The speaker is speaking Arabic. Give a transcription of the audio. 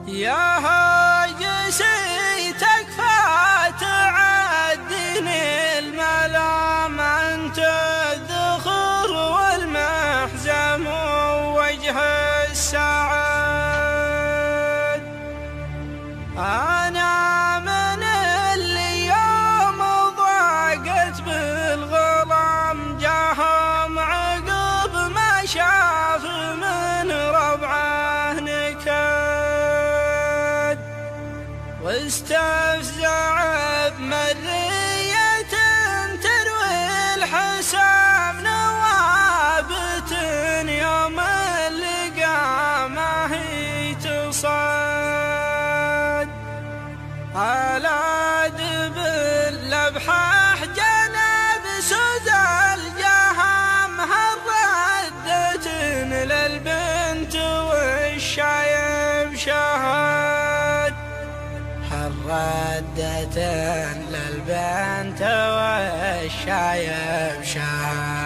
يا هاجسي تكفى تعدني الملام، أنت الذخر والمحزم ووجه السعد. أنا من اللي يوم ضاقت بالغرام جاهم عقب ما شاف من ربعه نكد، واستفزع بمرية تروي الحسام نوابت يوم اللقى ما هي تصد. على دبل لبحه جنب سوز الجهم هردت للبنت والشايب شهد، هردت للبنت والشايب شهد.